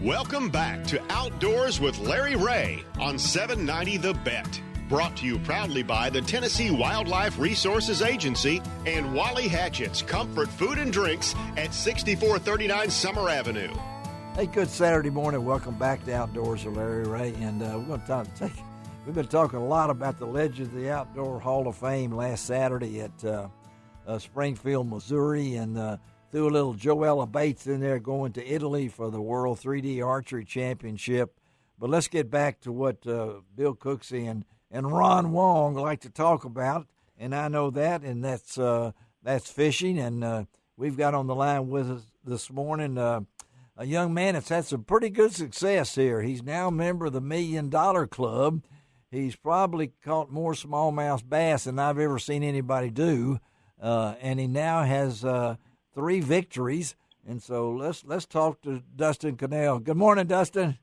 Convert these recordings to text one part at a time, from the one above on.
Welcome back to Outdoors with Larry Ray on 790 The Bet. Brought to you proudly by the Tennessee Wildlife Resources Agency and Wally Hatchett's Comfort Food and Drinks at 6439 Summer Avenue. Hey, good Saturday morning. Welcome back to Outdoors with Larry Ray. And we're going to we've been talking a lot about the Legends of the Outdoor Hall of Fame last Saturday at Springfield, Missouri, and threw a little Joella Bates in there going to Italy for the World 3D Archery Championship. But let's get back to what Bill Cooksey and Ron Wong like to talk about, and I know that, and that's fishing. And we've got on the line with us this morning a young man that's had some pretty good success here. He's now a member of the $1 Million Club. He's probably caught more smallmouth bass than I've ever seen anybody do, and he now has 3 victories. And so let's talk to Dustin Connell. Good morning, Dustin.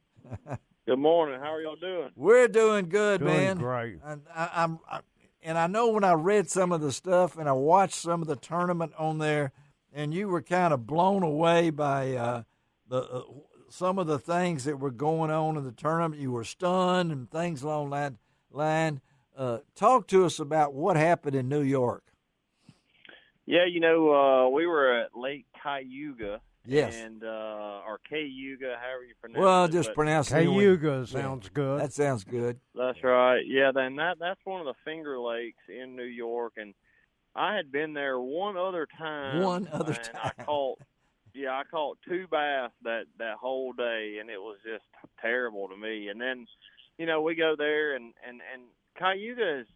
Good morning. How are y'all doing? We're doing good, man. Great. And I know when I read some of the stuff and I watched some of the tournament on there, and you were kind of blown away by some of the things that were going on in the tournament. You were stunned and things along that line. Talk to us about what happened in New York. Yeah, we were at Lake Cayuga. Yes. And, or Cayuga, however you pronounce it. Well, just pronounce it. Cayuga sounds good. That sounds good. That's right. Yeah, then that's one of the Finger Lakes in New York, and I had been there one other time. I caught 2 bass that whole day, and it was just terrible to me. And then, we go there, and Cayuga is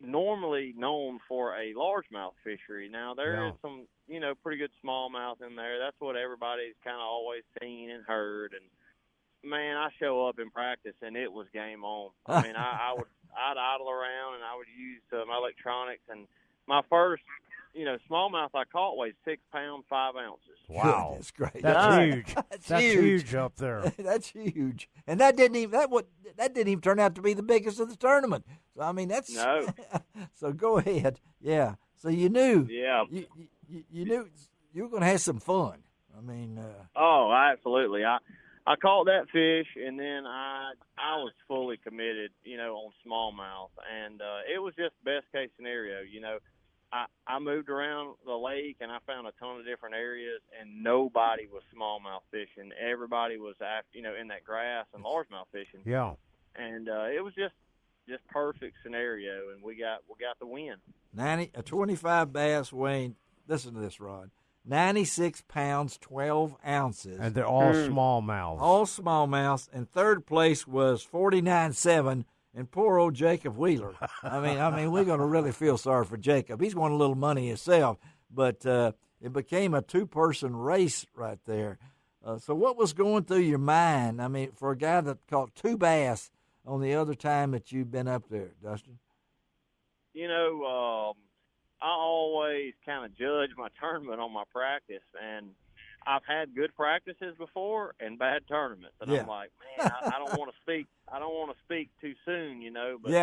normally known for a largemouth fishery. Now, there is some, pretty good smallmouth in there. That's what everybody's kind of always seen and heard. And, man, I show up in practice, and it was game on. I mean, I'd idle around, and I would use my electronics. And my first, smallmouth I caught weighed 6 pounds, 5 ounces. Wow. That's great. That's huge. That's huge up there. That's huge. And that didn't even turn out to be the biggest of the tournament. So I mean, that's no. So go ahead. Yeah. So you knew. Yeah. You knew you were going to have some fun. I mean. Oh, absolutely. I caught that fish, and then I was fully committed, on smallmouth, and it was just best case scenario. I moved around the lake, and I found a ton of different areas, and nobody was smallmouth fishing. Everybody was, in that grass and largemouth fishing. Yeah. And it was just perfect scenario, and we got the win. 25 bass weighing. Listen to this, Rod. 96 pounds, 12 ounces. And they're all smallmouths. All smallmouths. And third place was 49.7. And poor old Jacob Wheeler. I mean, we're going to really feel sorry for Jacob. He's won a little money himself, but it became a 2-person race right there. So what was going through your mind? I mean, for a guy that caught 2 bass on the other time that you've been up there, Dustin? I always kind of judge my tournament on my practice, and I've had good practices before and bad tournaments, and I'm like, man, I don't want to speak. I don't want to speak too soon, But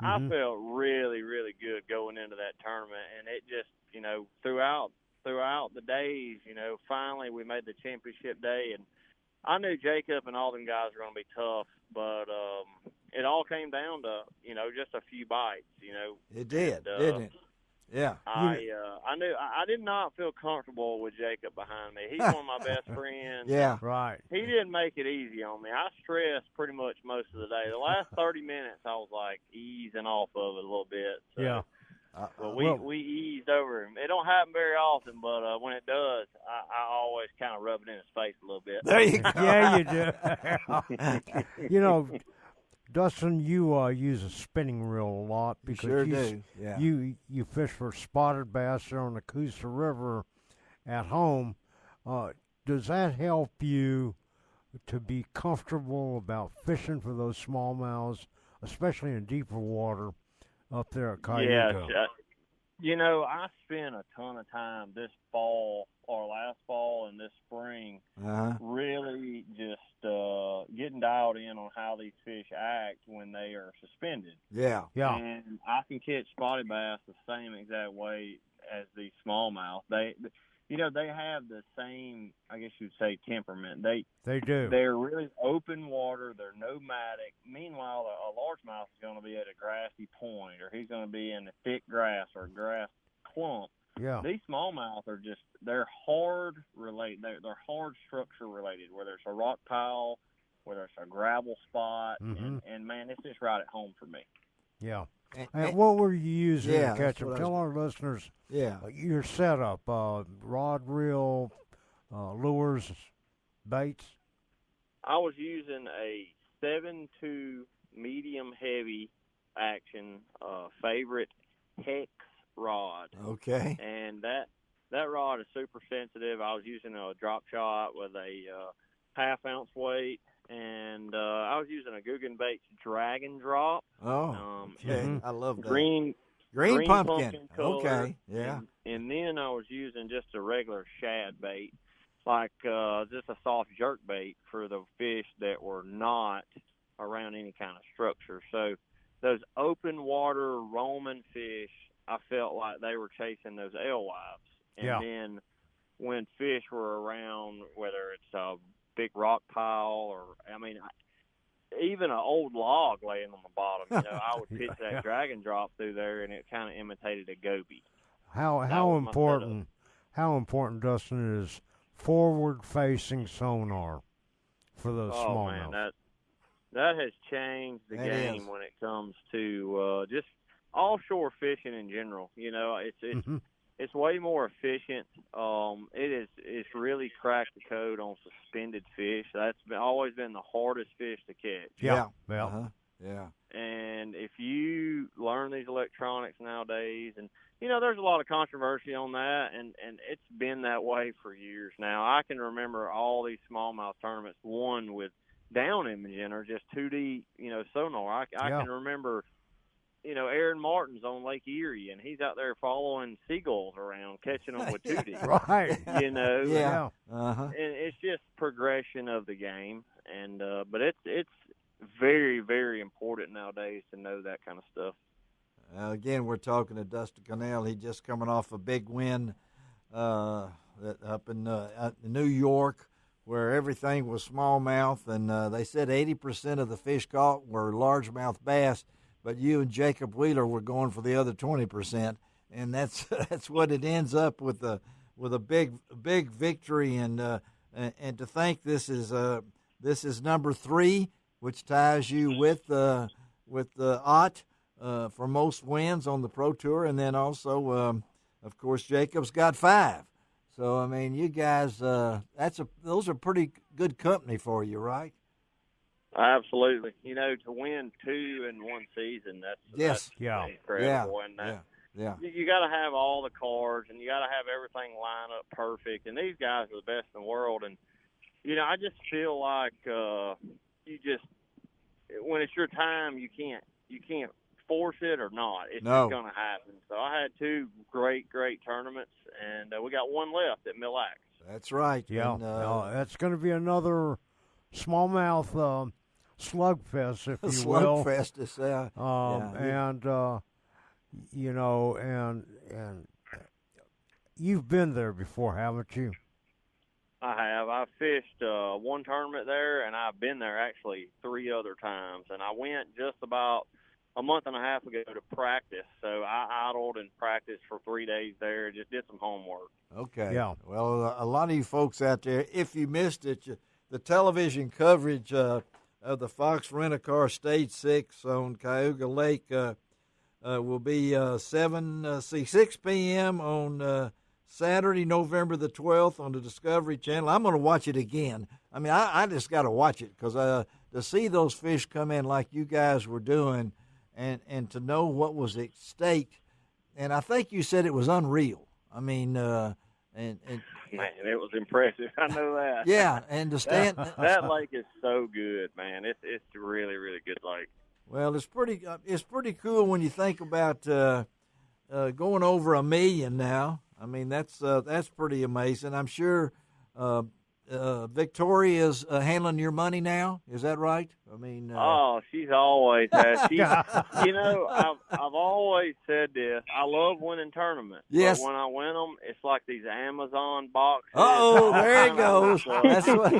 I felt really, really good going into that tournament, and it just, throughout the days, finally we made the championship day, and I knew Jacob and all them guys were going to be tough, but it all came down to, just a few bites, It did, didn't it? Yeah. I knew I did not feel comfortable with Jacob behind me. He's one of my best friends. Yeah. Right. He didn't make it easy on me. I stressed pretty much most of the day. The last 30 minutes, I was like easing off of it a little bit. So, yeah. But we eased over him. It don't happen very often, but when it does, I always kind of rub it in his face a little bit. There you go. Yeah, you do. Dustin, you use a spinning reel a lot because sure do. Yeah. You fish for spotted bass there on the Coosa River at home. Does that help you to be comfortable about fishing for those smallmouths, especially in deeper water up there at Cayuga? Yeah, I spent a ton of time this fall or last fall and this spring really just getting dialed in on how these fish act when they are suspended. Yeah. And I can catch spotted bass the same exact way as these smallmouth. they have the same, I guess you'd say, temperament. They do. They're really open water. They're nomadic. Meanwhile, a largemouth is going to be at a grassy point, or he's going to be in a thick grass or a grass clump. Yeah. These smallmouth are they're hard related. They're hard structure related, whether it's a rock pile, whether it's a gravel spot, and man, it's just right at home for me. Yeah. And what were you using to catch them? Tell our listeners your setup, rod, reel, lures, baits. I was using a 7.2 medium heavy action favorite hex rod. Okay. And that rod is super sensitive. I was using a drop shot with a half-ounce weight, and I was using a Guggenbait's Dragon Drop. Oh, okay. I love that. Green pumpkin color. Okay, yeah. And then I was using just a regular shad bait, like just a soft jerk bait for the fish that were not around any kind of structure. So those open water roaming fish, I felt like they were chasing those alewives. And then when fish were around, whether it's a big rock pile or, even an old log laying on the bottom, I would pitch that Dragon Drop through there, and it kind of imitated a goby. How important, Dustin, is forward-facing sonar for those smallmouth? Oh, man, that has changed the game when it comes to just offshore fishing in general. It's way more efficient. It's really cracked the code on suspended fish. That's always been the hardest fish to catch. Yeah. Yeah. And if you learn these electronics nowadays, and there's a lot of controversy on that, and it's been that way for years now. I can remember all these smallmouth tournaments won with down imaging or just 2D, sonar. I can remember. Aaron Martin's on Lake Erie, and he's out there following seagulls around, catching them with 2D. Right. Yeah. And it's just progression of the game, and but it's very, very important nowadays to know that kind of stuff. Again, we're talking to Dustin Connell. He just coming off a big win up in New York, where everything was smallmouth, and they said 80% of the fish caught were largemouth bass. But you and Jacob Wheeler were going for the other 20%, and that's what it ends up with a big victory. And to think this is number 3, which ties you with Ott for most wins on the Pro Tour, and then also of course Jacob's got 5. So you guys, those are pretty good company for you, right? Absolutely. To win 2 in one season, that's incredible. Yeah. You got to have all the cards, and you got to have everything line up perfect. And these guys are the best in the world. And, I just feel like when it's your time, you can't force it or not. It's just going to happen. So I had 2 great tournaments, and we got one left at Mille Lacs. That's right. Yeah. And, that's going to be another smallmouth slugfest, if you will. Slugfest is and you've been there before, haven't you? I have. I fished one tournament there, and I've been there actually 3 other times. And I went just about a month and a half ago to practice. So I idled and practiced for 3 days there, just did some homework. Okay. Yeah. Well, a lot of you folks out there, if you missed it, the television coverage of the Fox Rent-A-Car Stage 6 on Cayuga Lake will be 6 p.m. on Saturday, November the 12th on the Discovery Channel. I'm going to watch it again. I just got to watch it because to see those fish come in like you guys were doing and to know what was at stake, and I think you said it was unreal. Man, it was impressive. I know that. Yeah, and to stand that lake is so good, man. It's really, really good lake. Well, it's pretty cool when you think about going over 1 million now. That's pretty amazing. I'm sure Victoria's handling your money now. Is that right? I mean, oh, she's always had. She's, you know, I've always said this. I love winning tournaments. Yes. But when I win them, it's like these Amazon boxes. Oh, there it goes. That's what.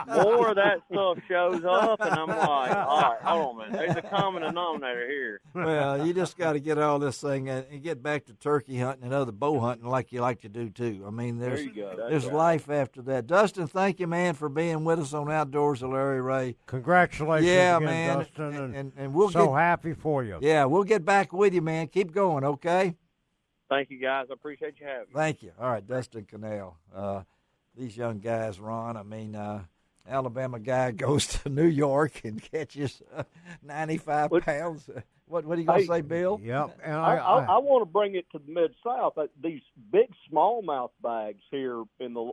More of that stuff shows up, and I'm like, all right, hold on a minute. There's a common denominator here. Well, you just got to get all this thing and get back to turkey hunting and other bow hunting like you like to do too. I mean, there's life after that. Dustin, thank you, man, for being with us on Outdoors with Larry Ray. Congratulations again, man. Dustin, and we'll so happy for you. Yeah, we'll get back with you, man. Keep going, okay? Thank you, guys. I appreciate you having me. Thank you. All right, Dustin Connell. These young guys, Ron, I mean, Alabama guy goes to New York and catches 95 pounds. What are you going to say, Bill? Yep. And I want to bring it to the Mid-South. These big smallmouth bags here in the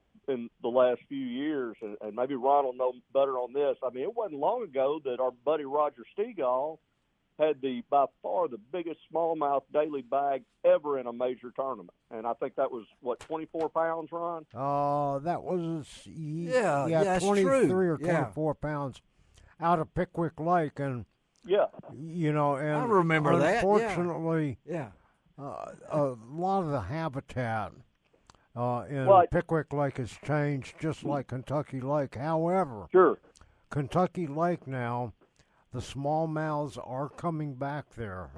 last few years, and maybe Ron will know better on this. I mean, it wasn't long ago that our buddy Roger Stegall had by far the biggest smallmouth daily bag ever in a major tournament. And I think that was, 24 pounds, Ron? That was, 23 or 24 pounds out of Pickwick Lake. And, you know, and I remember unfortunately, a lot of the habitat in Pickwick Lake has changed, just like Kentucky Lake. However, Kentucky Lake now, the smallmouths are coming back there.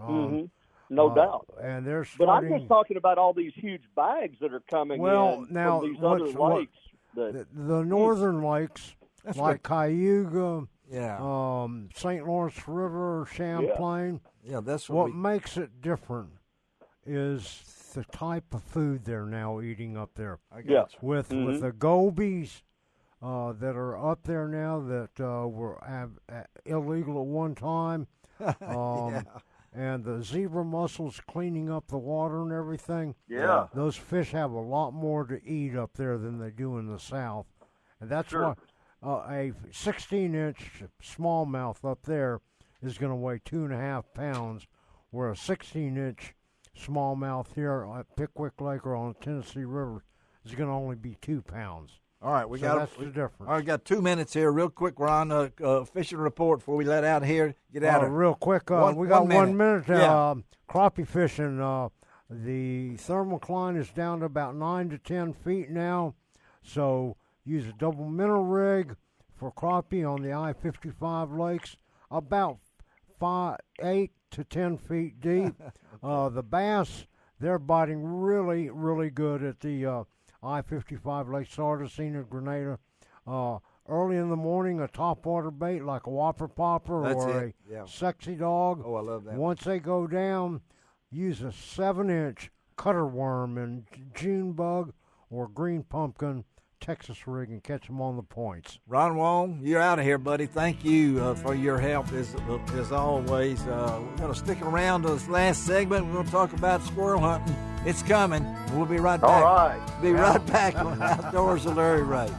No doubt. And they're But starting. I'm just talking about all these huge bags that are coming in now, from these other lakes. The northern lakes, like Cayuga, Yeah. St. Lawrence River, Champlain. Yeah, that's what makes it different is the type of food they're now eating up there. I got you. With the gobies that are up there now that were illegal at one time, and the zebra mussels cleaning up the water and everything. Yeah. Those fish have a lot more to eat up there than they do in the South. And that's why a 16-inch smallmouth up there is going to weigh 2.5 pounds, where a 16-inch smallmouth here at Pickwick Lake or on the Tennessee River is going to only be 2 pounds. All right, that's the difference. All right, got 2 minutes here, real quick. We're on a fishing report before we let out here. Get out of here. Real quick, we got 1 minute. Crappie fishing. The thermocline is down to about 9 to 10 feet now, so use a double minnow rig for crappie on the I-55 lakes, about 8 to 10 feet deep. The bass, they're biting really, really good at the I-55 Lake Sardacina, Grenada. Early in the morning, a topwater bait like a whopper popper or a sexy dog. Oh, I love that. Once they go down, use a 7-inch cutter worm and June bug or green pumpkin Texas rig and catch them on the points. Ron Wong, you're out of here, buddy. Thank you for your help as always. We're going to stick around to this last segment. We're going to talk about squirrel hunting. It's coming. We'll be right back. All right. Be right back on Outdoors with Larry Ray.